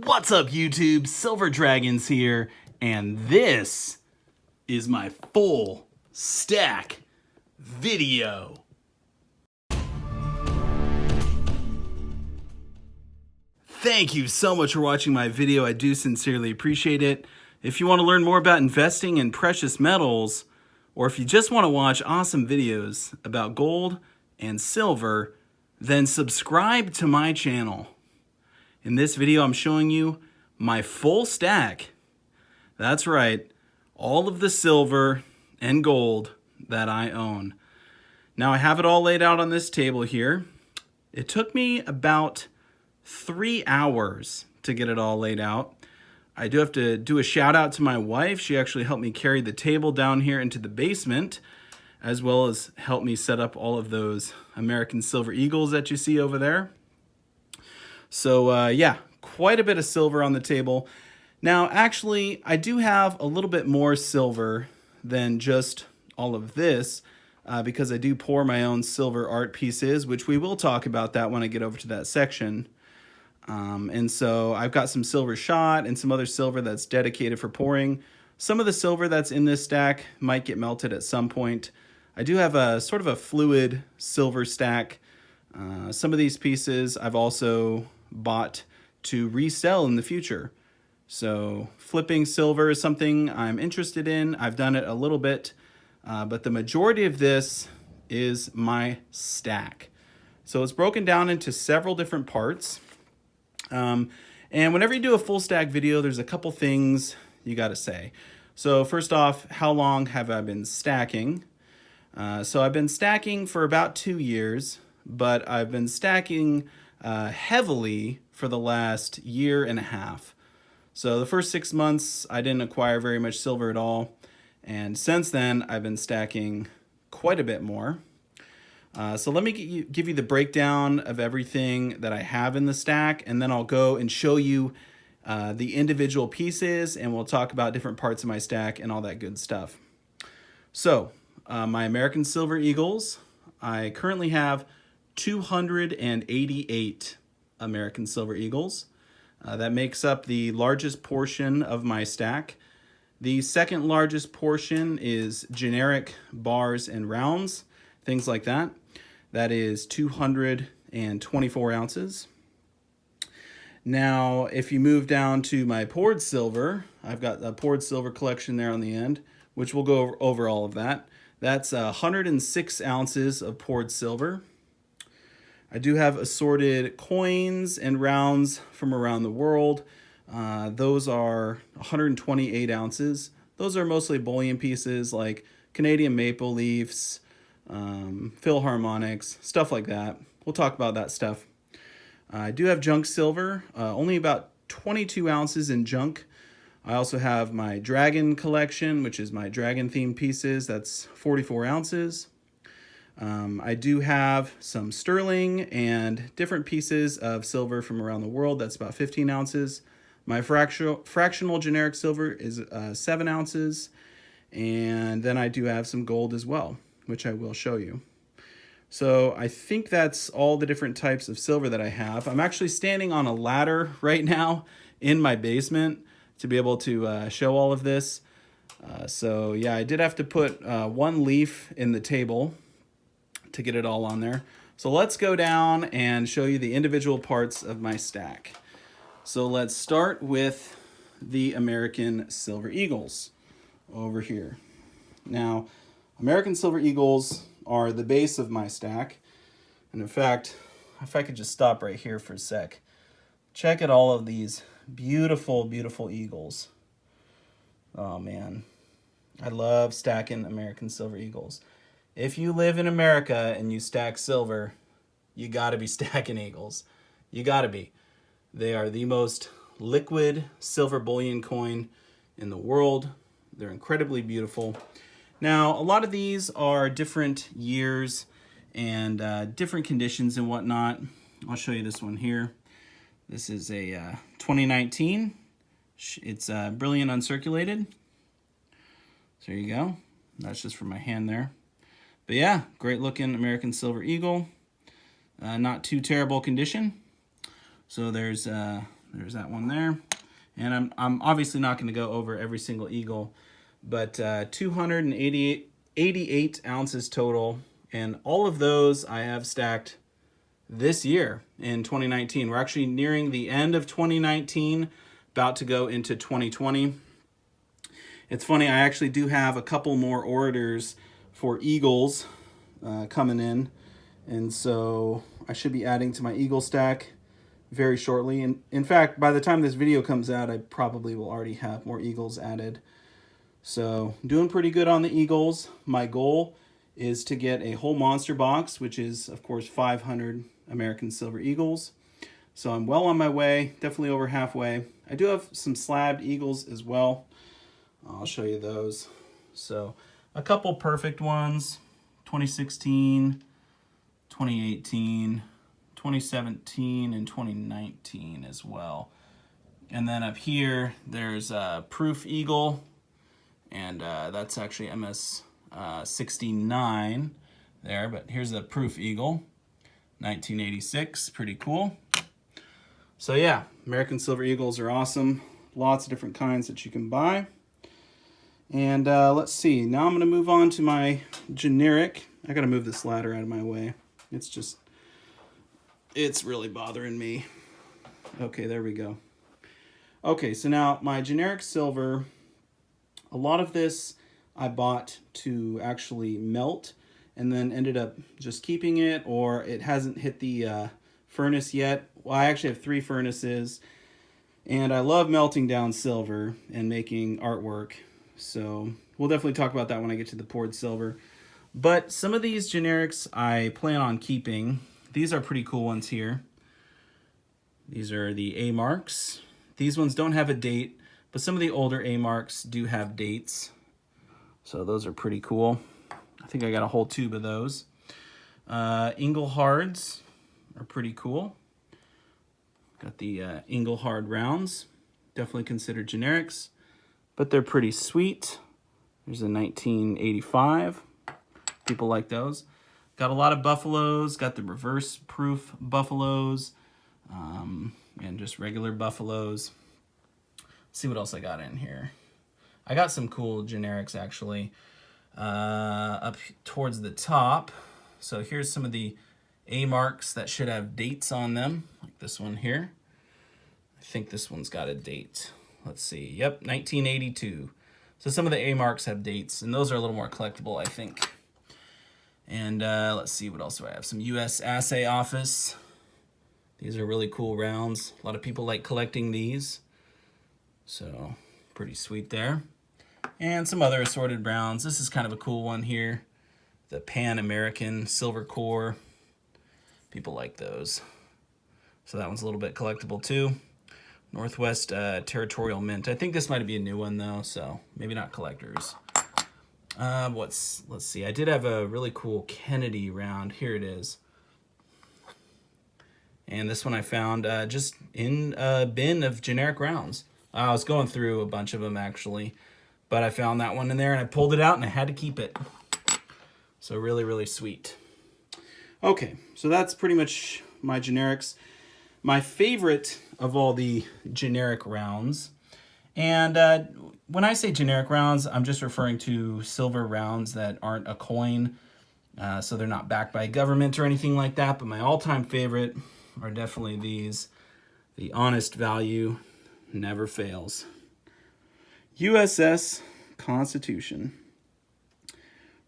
What's up, YouTube? Silver Dragons here, and this is my full stack video. Thank you so much for watching my video. I do sincerely appreciate it. If you want to learn more about investing in precious metals, or if you just want to watch awesome videos about gold and silver, then subscribe to my channel. In this video, I'm showing you my full stack. That's right, all of the silver and gold that I own. Now, I have it all laid out on this table here. It took me about 3 hours to get it all laid out. I do have to do a shout out to my wife. She actually helped me carry the table down here into the basement, as well as help me set up all of those American Silver Eagles that you see over there. So yeah, quite a bit of silver on the table. Now, actually, I do have a little bit more silver than just all of this because I do pour my own silver art pieces, which we will talk about that when I get over to that section. And so I've got some silver shot and some other silver that's dedicated for pouring. Some of the silver that's in this stack might get melted at some point. I do have a sort of a fluid silver stack. Some of these pieces I've also bought to resell in the future. So flipping silver is something I'm interested in. I've done it a little bit, but the majority of this is my stack. So it's broken down into several different parts. And whenever you do a full stack video, there's a couple things you got to say. So first off, how long have I been stacking? So I've been stacking for about 2 years, but I've been stacking heavily for the last 1.5 years. So the first 6 months, I didn't acquire very much silver at all. And since then, I've been stacking quite a bit more. So let me give you the breakdown of everything that I have in the stack, and then I'll go and show you the individual pieces, and we'll talk about different parts of my stack and all that good stuff. So my American Silver Eagles, I currently have 288 American Silver Eagles. That makes up the largest portion of my stack. The second largest portion is generic bars and rounds, things like that. That is 224 ounces. Now, if you move down to my poured silver, I've got a poured silver collection there on the end, which we'll go over all of that. That's 106 ounces of poured silver. I do have assorted coins and rounds from around the world. Those are 128 ounces. Those are mostly bullion pieces like Canadian maple leafs, Philharmonics, stuff like that. We'll talk about that stuff. I do have junk silver, only about 22 ounces in junk. I also have my dragon collection, which is my dragon themed pieces. That's 44 ounces. I do have some sterling and different pieces of silver from around the world. That's about 15 ounces. My fractional generic silver is 7 ounces. And then I do have some gold as well, which I will show you. So I think that's all the different types of silver that I have. I'm actually standing on a ladder right now in my basement to be able to show all of this. So yeah, I did have to put one leaf in the table to get it all on there. So let's go down and show you the individual parts of my stack. So let's start with the American Silver Eagles over here. Now, American Silver Eagles are the base of my stack. And in fact, if I could just stop right here for a sec, check out all of these beautiful, beautiful eagles. Oh man, I love stacking American Silver Eagles. If you live in America and you stack silver, you gotta be stacking eagles. You gotta be. They are the most liquid silver bullion coin in the world. They're incredibly beautiful. Now, a lot of these are different years and different conditions and whatnot. I'll show you this one here. This is a 2019. It's Bullion uncirculated. So there you go. That's just from my hand there. But yeah, great looking American Silver Eagle. Not too terrible condition. So there's There's that one there. And I'm obviously not going to go over every single eagle, but 288 ounces total. And all of those I have stacked this year in 2019. We're actually nearing the end of 2019, about to go into 2020. It's funny, I actually do have a couple more orders for eagles coming in. And so I should be adding to my eagle stack very shortly. And in fact, by the time this video comes out, I probably will already have more eagles added. So doing pretty good on the eagles. My goal is to get a whole monster box, which is of course 500 American silver eagles. So I'm well on my way, definitely over halfway. I do have some slabbed eagles as well. I'll show you those. So a couple perfect ones, 2016, 2018, 2017, and 2019 as well. And then up here, there's a proof eagle, and that's actually MS 69 there, but here's the proof eagle, 1986, pretty cool. So yeah, American silver eagles are awesome. Lots of different kinds that you can buy. And let's see, now I'm gonna move on to my generic. I gotta move this ladder out of my way. It's really bothering me. Okay, there we go. Okay, so now my generic silver, a lot of this I bought to actually melt and then ended up just keeping it, or it hasn't hit the furnace yet. Well, I actually have 3 furnaces, and I love melting down silver and making artwork. So we'll definitely talk about that when I get to the poured silver. But some of these generics I plan on keeping. These are pretty cool ones here. These are the A marks. These ones don't have a date, but some of the older A marks do have dates. So those are pretty cool. I think I got a whole tube of those. Inglehards are pretty cool. Got the Inglehard rounds. Definitely considered generics, but they're pretty sweet. There's a 1985. People like those. Got a lot of buffaloes. Got the reverse proof buffaloes, and just regular buffaloes. Let's see what else I got in here. I got some cool generics actually up towards the top. So here's some of the A marks that should have dates on them, like this one here. I think this one's got a date. Let's see. Yep, 1982. So some of the A marks have dates, and those are a little more collectible, I think. And let's see, what else do I have? Some U.S. Assay Office. These are really cool rounds. A lot of people like collecting these. So pretty sweet there. And some other assorted rounds. This is kind of a cool one here. The Pan American Silver Core. People like those. So that one's a little bit collectible too. Northwest Territorial Mint. I think this might be a new one though, so maybe not collectors. Let's see. I did have a really cool Kennedy round. Here it is. And this one I found just in a bin of generic rounds. I was going through a bunch of them actually, but I found that one in there and I pulled it out and I had to keep it. So really, really sweet. Okay, so that's pretty much my generics. My favorite of all the generic rounds, and when I say generic rounds, I'm just referring to silver rounds that aren't a coin, so they're not backed by government or anything like that, but my all-time favorite are definitely these. The Honest Value never fails. USS Constitution.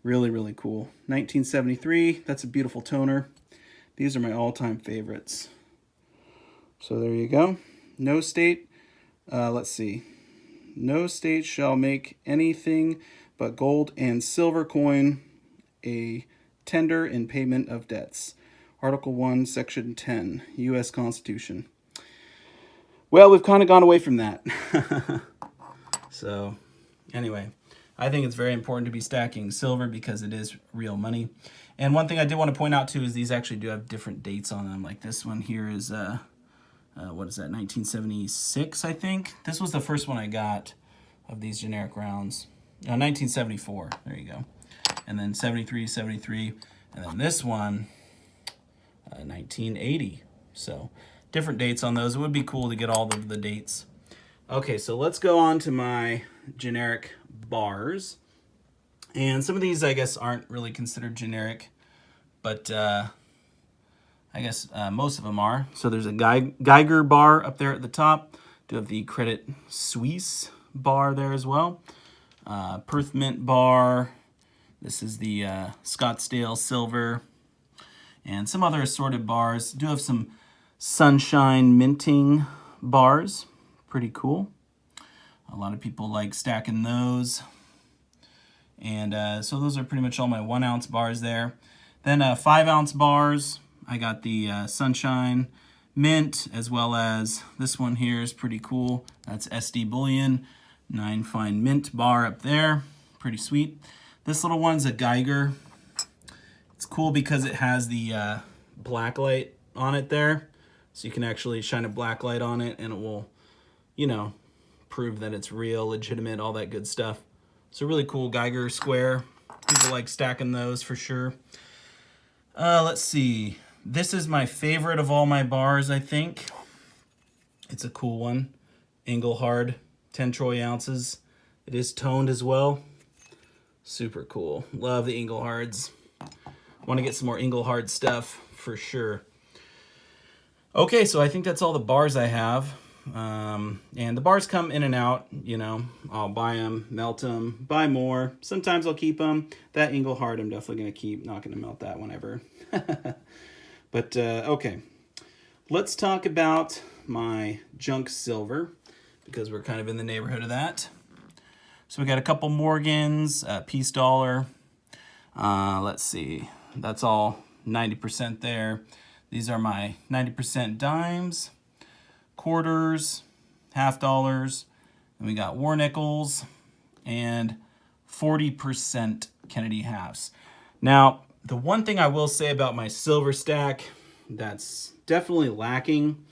Really, really cool. 1973, that's a beautiful toner. These are my all-time favorites. So there you go. No state, let's see. No state shall make anything but gold and silver coin a tender in payment of debts. Article 1, Section 10, U.S. Constitution. Well, we've kind of gone away from that. So, anyway, I think it's very important to be stacking silver because it is real money. And one thing I did want to point out, too, is these actually do have different dates on them. Like this one here is... what is that, 1976, I think? This was the first one I got of these generic rounds. 1974, there you go. And then 73, 73, and then this one, 1980. So different dates on those. It would be cool to get all of the dates. Okay, so let's go on to my generic bars. And some of these, I guess, aren't really considered generic, but I guess most of them are. So there's a Geiger bar up there at the top. Do have the Credit Suisse bar there as well. Perth Mint bar. This is the Scottsdale Silver. And some other assorted bars. Do have some Sunshine Minting bars. Pretty cool. A lot of people like stacking those. And so those are pretty much all my 1 ounce bars there. Then 5 ounce bars. I got the Sunshine Mint, as well as this one here is pretty cool. That's SD Bullion, 9 fine mint bar up there. Pretty sweet. This little one's a Geiger. It's cool because it has the black light on it there. So you can actually shine a black light on it and it will, you know, prove that it's real, legitimate, all that good stuff. So really cool Geiger square. People like stacking those for sure. Let's see. This is my favorite of all my bars, I think. It's a cool one. Engelhard, 10 troy ounces. It is toned as well. Super cool. Love the Engelhards. Want to get some more Engelhard stuff for sure. Okay, so I think that's all the bars I have. And the bars come in and out, you know. I'll buy them, melt them, buy more. Sometimes I'll keep them. That Engelhard I'm definitely going to keep. Not going to melt that whenever. But, okay. Let's talk about my junk silver, because we're kind of in the neighborhood of that. So we got a couple Morgans, Peace Dollar. Let's see. That's all 90% there. These are my 90% dimes, quarters, half dollars, and we got war nickels, and 40% Kennedy halves. Now, the one thing I will say about my silver stack that's definitely lacking,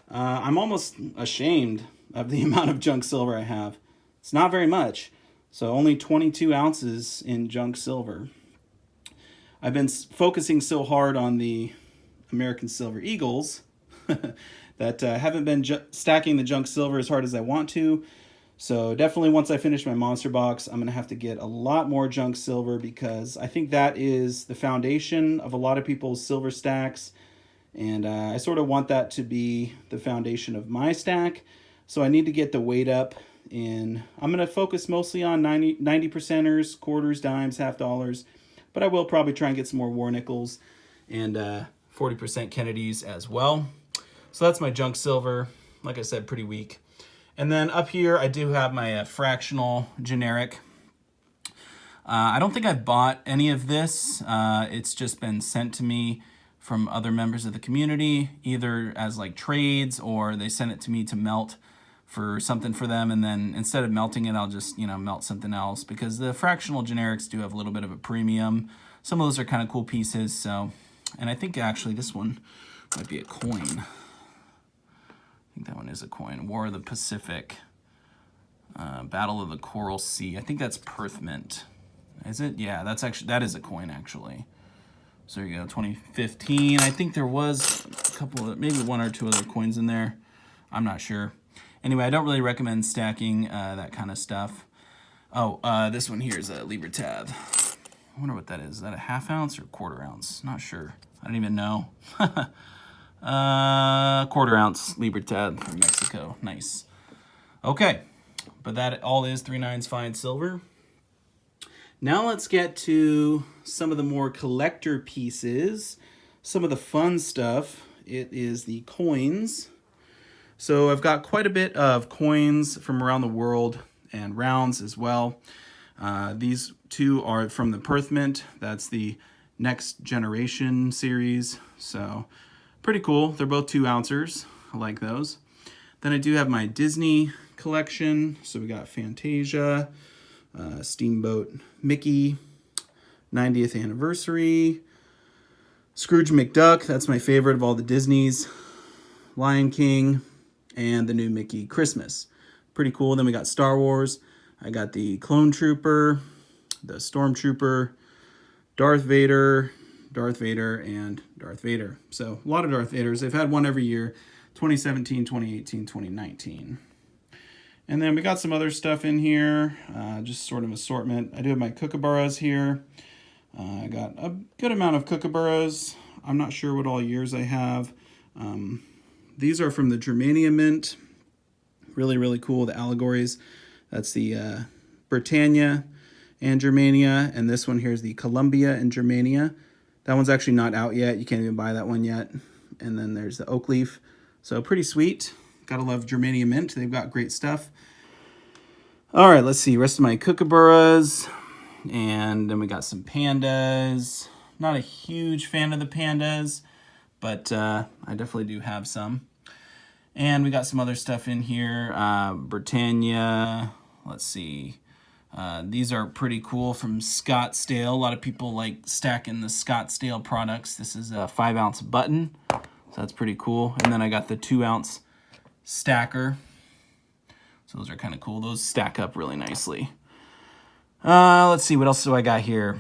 I'm almost ashamed of the amount of junk silver I have. It's not very much, so only 22 ounces in junk silver. I've been focusing so hard on the American Silver Eagles that haven't been stacking the junk silver as hard as I want to. So definitely once I finish my monster box, I'm going to have to get a lot more junk silver, because I think that is the foundation of a lot of people's silver stacks. And I sort of want that to be the foundation of my stack. So I need to get the weight up. And I'm going to focus mostly on 90%ers, quarters, dimes, half dollars. But I will probably try and get some more war nickels and 40% Kennedys as well. So that's my junk silver. Like I said, pretty weak. And then up here, I do have my fractional generic. I don't think I've bought any of this. It's just been sent to me from other members of the community, either as like trades, or they send it to me to melt for something for them, and then instead of melting it, I'll just, you know, melt something else, because the fractional generics do have a little bit of a premium. Some of those are kind of cool pieces. So, and I think actually this one might be a coin. I think that one is a coin. War of the Pacific, Battle of the Coral Sea. I think that's Perth Mint. Is it? Yeah, that is a coin actually. So there you go, 2015. I think there was a couple of, maybe 1 or 2 other coins in there. I'm not sure. Anyway, I don't really recommend stacking that kind of stuff. Oh, this one here is a Libertad. I wonder what that is. Is that a half ounce or quarter ounce? Not sure. I don't even know. Quarter ounce Libertad from Mexico. Nice. Okay, but that all is 3/9 fine silver. Now let's get to some of the more collector pieces, some of the fun stuff. It is the coins. So I've got quite a bit of coins from around the world and rounds as well. These two are from the Perth Mint. That's the Next Generation series. So pretty cool. They're both 2 ouncers. I like those. Then I do have my Disney collection. So we got Fantasia, Steamboat Mickey, 90th anniversary, Scrooge McDuck. That's my favorite of all the Disneys. Lion King, and the new Mickey Christmas. Pretty cool. Then we got Star Wars. I got the Clone Trooper, the Stormtrooper, Darth Vader, and Darth Vader. So a lot of Darth Vaders. They've had one every year. 2017, 2018, 2019. And then we got some other stuff in here, just sort of assortment. I do have my kookaburras here. I got a good amount of kookaburras. I'm not sure what all years I have. These are from the Germania Mint. Really, really cool, the allegories. That's the Britannia and Germania, and this one here is the Columbia and Germania. That one's actually not out yet. You can't even buy that one yet. And then there's the oak leaf. So pretty sweet. Gotta love Germania Mint. They've got great stuff. All right, let's see. Rest of my kookaburras. And then we got some pandas. Not a huge fan of the pandas, but I definitely do have some. And we got some other stuff in here. Britannia. Let's see. These are pretty cool from Scottsdale. A lot of people like stacking the Scottsdale products. This is a 5-ounce button. So that's pretty cool. And then I got the 2-ounce stacker. So those are kind of cool. Those stack up really nicely. Let's see, what else do I got here?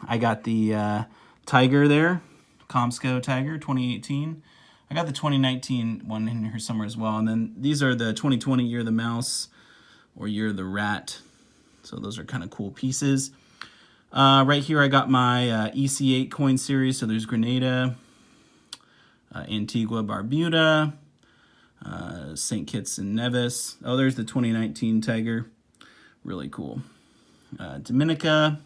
I got the Tiger there, Comsco Tiger 2018. I got the 2019 one in here somewhere as well. And then these are the 2020 Year of the Mouse or Year of the Rat. So those are kind of cool pieces. Right here I got my EC8 coin series. So there's Grenada, Antigua, Barbuda, St. Kitts and Nevis. Oh, there's the 2019 Tiger. Really cool. Dominica,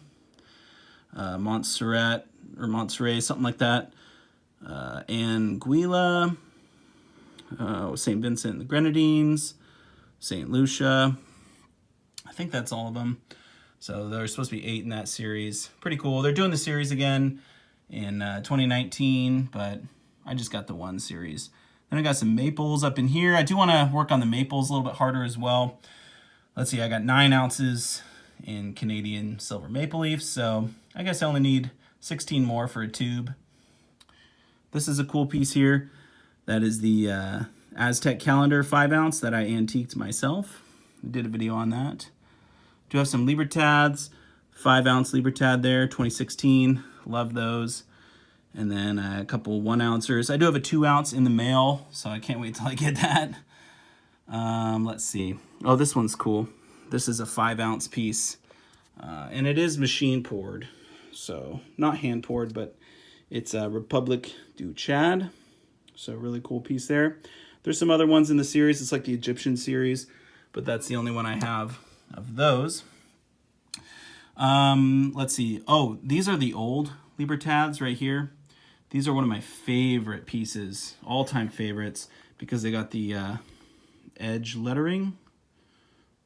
Montserrat, or Montserrat, something like that. Anguilla, St. Vincent and the Grenadines, St. Lucia. I think that's all of them. So there's supposed to be 8 in that series. Pretty cool. They're doing the series again in 2019, but I just got the 1 series. Then I got some maples up in here. I do want to work on the maples a little bit harder as well. Let's see, I got 9 ounces in Canadian silver maple leaf, so I guess I only need 16 more for a tube. This is a cool piece here. That is the Aztec calendar 5-ounce that I antiqued myself. I did a video on that. Do have some Libertads, 5-ounce Libertad there, 2016. Love those. And then a couple 1-ouncers. I do have a 2-ounce in the mail, so I can't wait till I get that. Let's see. Oh, this one's cool. This is a 5-ounce piece, and it is machine poured, so not hand poured, but it's a Republic du Chad. So really cool piece there. There's some other ones in the series. It's like the Egyptian series, but that's the only one I have of those. Let's see. Oh, these are the old Libertads right here. These are one of my favorite pieces, all-time favorites, because they got the edge lettering.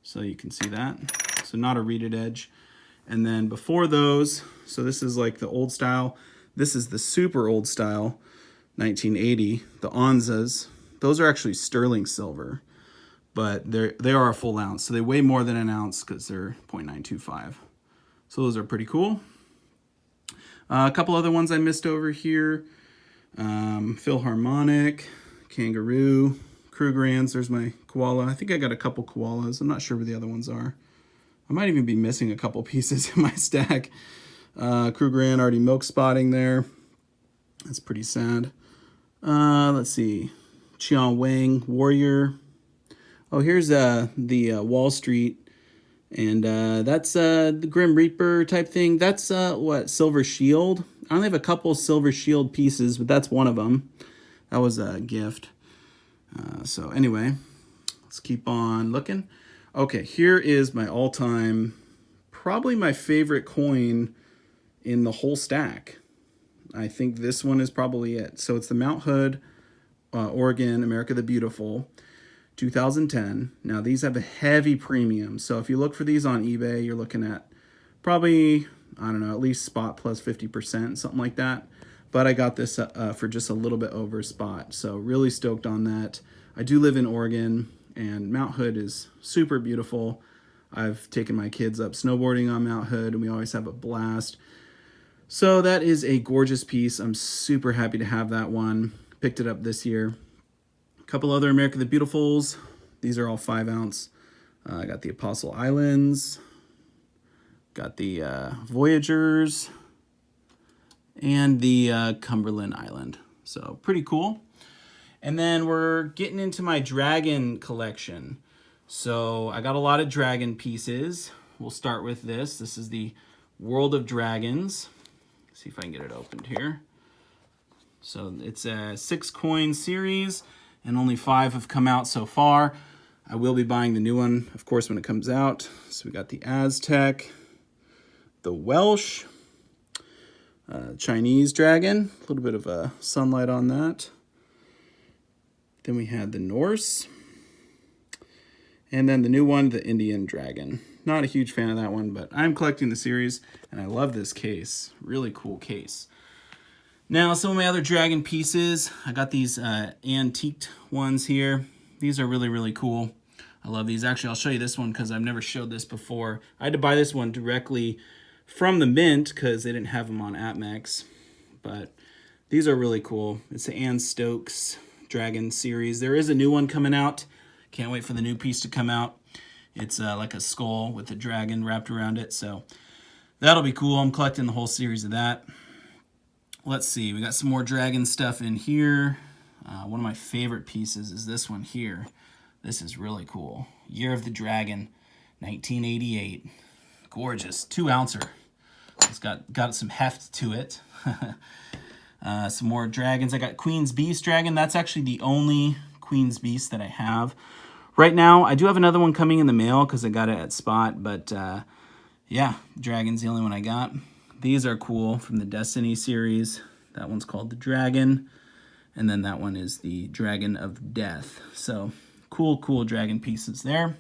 So you can see that. So not a reeded edge. And then before those, so this is like the old style. This is the super old style, 1980, the Onzas. Those are actually sterling silver, but they are a full ounce. So they weigh more than an ounce because they're 0.925. So those are pretty cool. A couple other ones I missed over here. Philharmonic, Kangaroo, Krugerrands. There's my koala. I think I got a couple koalas. I'm not sure where the other ones are. I might even be missing a couple pieces in my stack. Krugerrand already milk spotting there. That's pretty sad. Let's see. Qian Wang, Warrior. Oh, here's the Wall Street. And that's the Grim Reaper type thing. That's what, Silver Shield? I only have a couple Silver Shield pieces, but that's one of them. That was a gift. So anyway, let's keep on looking. Okay, here is my all-time, probably my favorite coin in the whole stack. I think this one is probably it. So it's the Mount Hood, Oregon, America the Beautiful, 2010. Now these have a heavy premium. So if you look for these on eBay, you're looking at probably, I don't know, at least spot plus 50%, something like that. But I got this for just a little bit over spot. So really stoked on that. I do live in Oregon, and Mount Hood is super beautiful. I've taken my kids up snowboarding on Mount Hood, and we always have a blast. So that is a gorgeous piece. I'm super happy to have that one. Picked it up this year. A couple other America the Beautifuls. These are all 5-ounce. I got the Apostle Islands. Got the Voyagers. And the Cumberland Island. So pretty cool. And then we're getting into my dragon collection. So I got a lot of dragon pieces. We'll start with this. This is the World of Dragons. Let's see if I can get it opened here. So it's a 6 coin series, and only 5 have come out so far. I will be buying the new one, of course, when it comes out. So we got the Aztec, the Welsh, Chinese dragon, a little bit of sunlight on that. Then we had the Norse, and then the new one, the Indian dragon. Not a huge fan of that one, but I'm collecting the series, and I love this case. Really cool case. Now, some of my other dragon pieces, I got these antiqued ones here. These are really, really cool. I love these. Actually, I'll show you this one because I've never showed this before. I had to buy this one directly from the mint because they didn't have them on APMEX. But these are really cool. It's the Anne Stokes Dragon series. There is a new one coming out. Can't wait for the new piece to come out. It's like a skull with a dragon wrapped around it. So that'll be cool. I'm collecting the whole series of that. Let's see, we got some more dragon stuff in here. One of my favorite pieces is this one here. This is really cool. Year of the Dragon, 1988. Gorgeous, 2-ouncer. It's got some heft to it. Some more dragons. I got Queen's Beast dragon. That's actually the only Queen's Beast that I have. Right now, I do have another one coming in the mail because I got it at Spot, but yeah, dragon's the only one I got. These are cool from the Destiny series. That one's called the Dragon. And then that one is the Dragon of Death. So cool, cool dragon pieces there.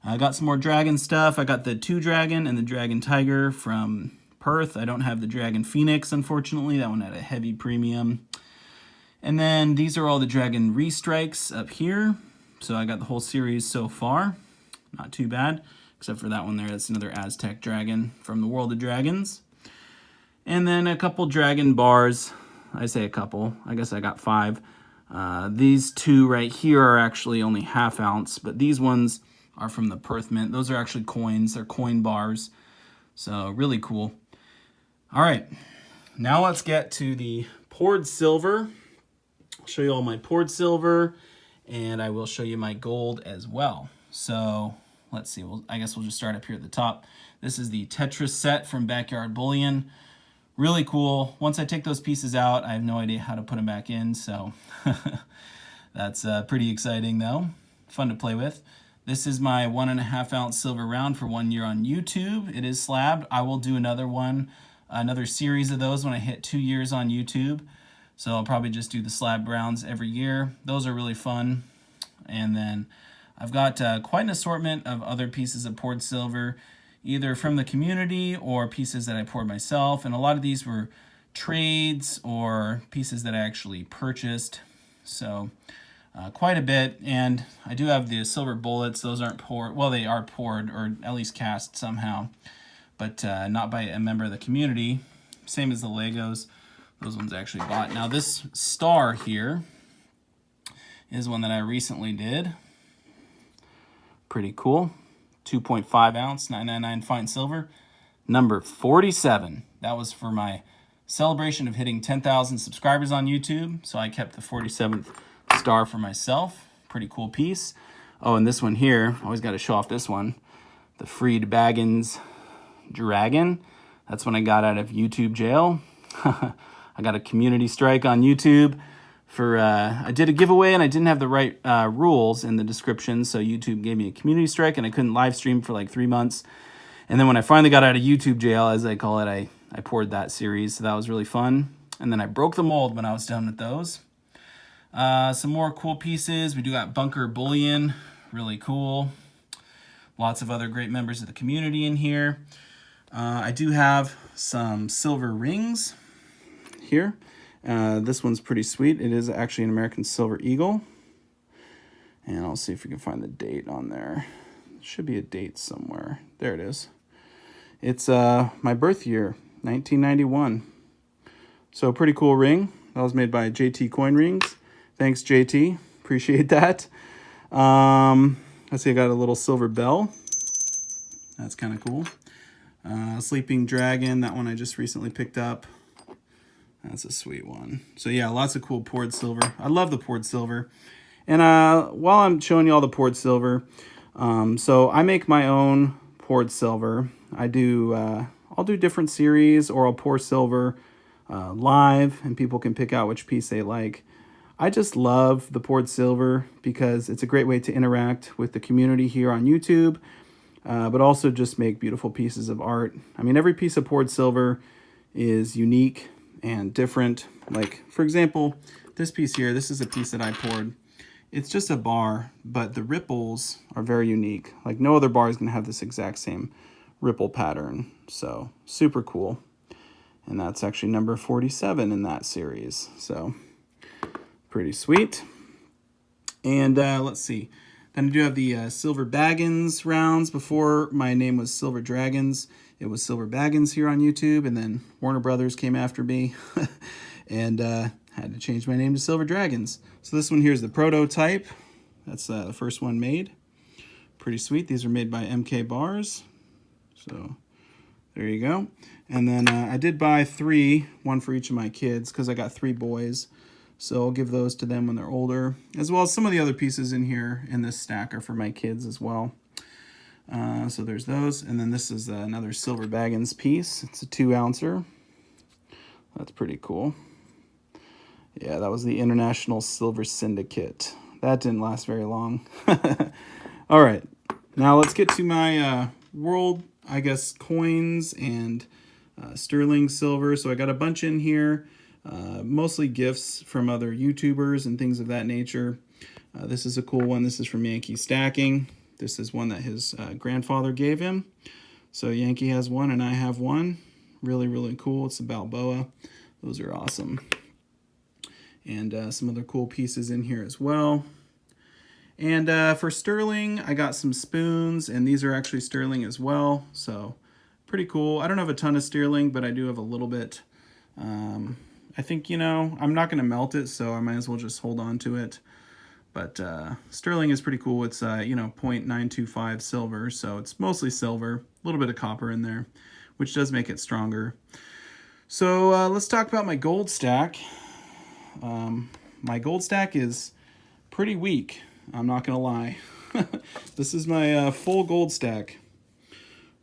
I got some more dragon stuff. I got the 2 Dragon and the Dragon Tiger from Perth. I don't have the Dragon Phoenix, unfortunately. That one had a heavy premium. And then these are all the Dragon Restrikes up here. So I got the whole series so far. Not too bad. Except for that one there, that's another Aztec dragon from the World of Dragons. And then a couple dragon bars. I say a couple, I guess I got 5. These 2 right here are actually only 1/2 ounce, but these ones are from the Perth Mint. Those are actually coins, they're coin bars. So really cool. All right, now let's get to the poured silver. I'll show you all my poured silver, and I will show you my gold as well. So let's see, I guess we'll just start up here at the top. This is the Tetris set from Backyard Bullion. Really cool. Once I take those pieces out, I have no idea how to put them back in, so that's pretty exciting though. Fun to play with. This is my 1.5 ounce silver round for 1 year on YouTube. It is slabbed. I will do another one, another series of those when I hit 2 years on YouTube. So I'll probably just do the slab rounds every year. Those are really fun. And then I've got quite an assortment of other pieces of poured silver, either from the community or pieces that I poured myself. And a lot of these were trades or pieces that I actually purchased. So quite a bit. And I do have the silver bullets. Those aren't poured. Well, they are poured or at least cast somehow, but not by a member of the community. Same as the Legos. Those ones I actually bought. Now this star here is one that I recently did. Pretty cool. 2.5 ounce, 999 fine silver. Number 47. That was for my celebration of hitting 10,000 subscribers on YouTube. So I kept the 47th star for myself. Pretty cool piece. Oh, and this one here, always got to show off this one. The Freed Baggins Dragon. That's when I got out of YouTube jail. I got a community strike on YouTube for, I did a giveaway and I didn't have the right rules in the description, so YouTube gave me a community strike and I couldn't live stream for like 3 months. And then when I finally got out of YouTube jail, as they call it, I poured that series, so that was really fun. And then I broke the mold when I was done with those. Some more cool pieces. We do got Bunker Bullion, really cool. Lots of other great members of the community in here. I do have some silver rings here. This one's pretty sweet. It is actually an American Silver Eagle. And I'll see if we can find the date on there. There should be a date somewhere. There it is. It's my birth year, 1991. So a pretty cool ring. That was made by JT Coin Rings. Thanks, JT. Appreciate that. Let's see, I got a little silver bell. That's kind of cool. Sleeping Dragon, that one I just recently picked up. That's a sweet one. So yeah, lots of cool poured silver. I love the poured silver. And while I'm showing you all the poured silver, so I make my own poured silver. I'll do different series, or I'll pour silver live, and people can pick out which piece they like. I just love the poured silver because it's a great way to interact with the community here on YouTube, but also just make beautiful pieces of art. I mean, every piece of poured silver is unique and different. Like, for example, this piece here, this is a piece that I poured. It's just a bar, but the ripples are very unique. Like, no other bar is going to have this exact same ripple pattern. So, super cool. And that's actually number 47 in that series. So, pretty sweet. And let's see. Then I do have the Silver Baggins rounds. Before my name was Silver Dragons, it was Silver Baggins here on YouTube. And then Warner Brothers came after me and had to change my name to Silver Dragons. So this one here is the prototype. That's the first one made. Pretty sweet. These are made by MK Bars. So there you go. And then I did buy 3, one for each of my kids, because I got 3 boys. So I'll give those to them when they're older, as well as some of the other pieces in here in this stack are for my kids as well. So there's those. And then this is another Silver Baggins piece. It's a 2-ouncer. That's pretty cool. Yeah, that was the International Silver Syndicate. That didn't last very long. All right, now let's get to my world, I guess, coins and sterling silver. So I got a bunch in here, mostly gifts from other YouTubers and things of that nature. This is a cool one. This is from Yankee Stacking. This is one that his grandfather gave him. So Yankee has one and I have one. Really, really cool. It's a Balboa. Those are awesome. And some other cool pieces in here as well. And for sterling, I got some spoons, and these are actually sterling as well. So pretty cool. I don't have a ton of sterling, but I do have a little bit. I think, you know, I'm not going to melt it, so I might as well just hold on to it. But sterling is pretty cool. It's, you know, 0.925 silver, so it's mostly silver. A little bit of copper in there, which does make it stronger. So let's talk about my gold stack. My gold stack is pretty weak. I'm not going to lie. This is my full gold stack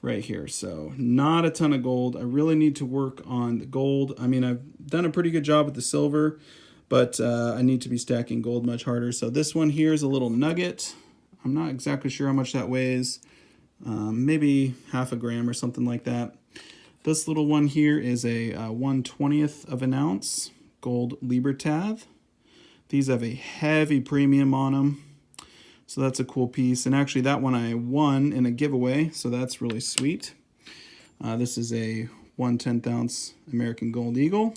right here. So not a ton of gold. I really need to work on the gold. I mean, I've done a pretty good job with the silver, but I need to be stacking gold much harder. So this one here is a little nugget. I'm not exactly sure how much that weighs. Maybe half a gram or something like that. This little one here is a 1/20th of an ounce gold Libertad. These have a heavy premium on them. So that's a cool piece. And actually that one I won in a giveaway, so that's really sweet. This is a 1/10 ounce American Gold Eagle.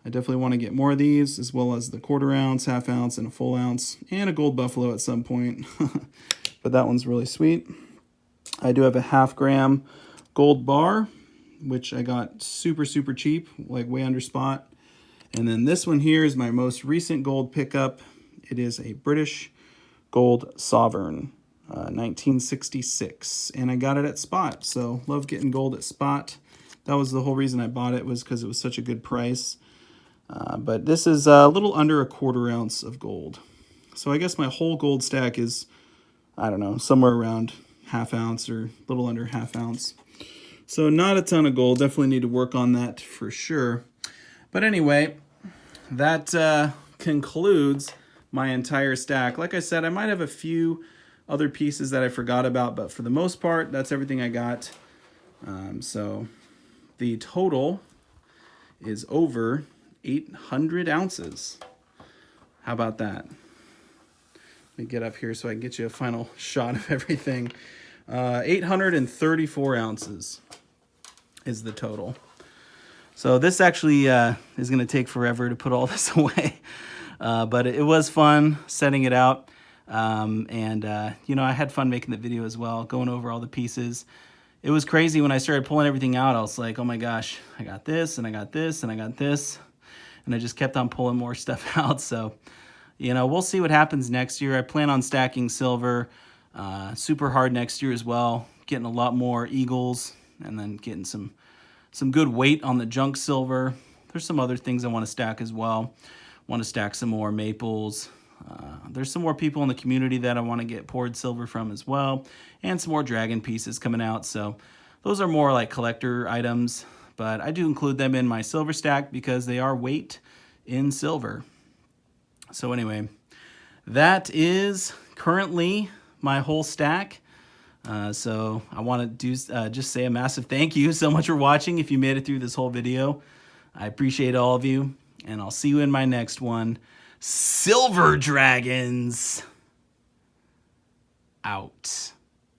I definitely want to get more of these, as well as the 1/4 ounce, 1/2 ounce, and a full ounce, and a gold buffalo at some point. But that one's really sweet. I do have a 1/2 gram gold bar, which I got super, super cheap, like way under spot. And then this one here is my most recent gold pickup. It is a British Gold Sovereign, 1966. And I got it at spot, so love getting gold at spot. That was the whole reason I bought it, was because it was such a good price. But this is a little under a 1/4 ounce of gold. So I guess my whole gold stack is, I don't know, somewhere around 1/2 ounce or a little under 1/2 ounce. So not a ton of gold. Definitely need to work on that for sure. But anyway, that concludes my entire stack. Like I said, I might have a few other pieces that I forgot about, but for the most part, that's everything I got. So the total is over 800 ounces. How about that? Let me get up here so I can get you a final shot of everything. 834 ounces is the total. So this actually is going to take forever to put all this away. But it was fun setting it out. You know, I had fun making the video as well, going over all the pieces. It was crazy when I started pulling everything out. I was like, oh my gosh, I got this, and I got this, and I got this. And I just kept on pulling more stuff out. So, you know, we'll see what happens next year. I plan on stacking silver super hard next year as well, getting a lot more eagles, and then getting some good weight on the junk silver. there's some other things I want to stack as well. Want to stack some more maples. There's some more people in the community that I want to get poured silver from as well, and some more dragon pieces coming out. So those are more like collector items, but I do include them in my silver stack because they are weight in silver. So anyway, that is currently my whole stack. So I want to do just say a massive thank you so much for watching. If you made it through this whole video, I appreciate all of you, and I'll see you in my next one. Silver Dragons out.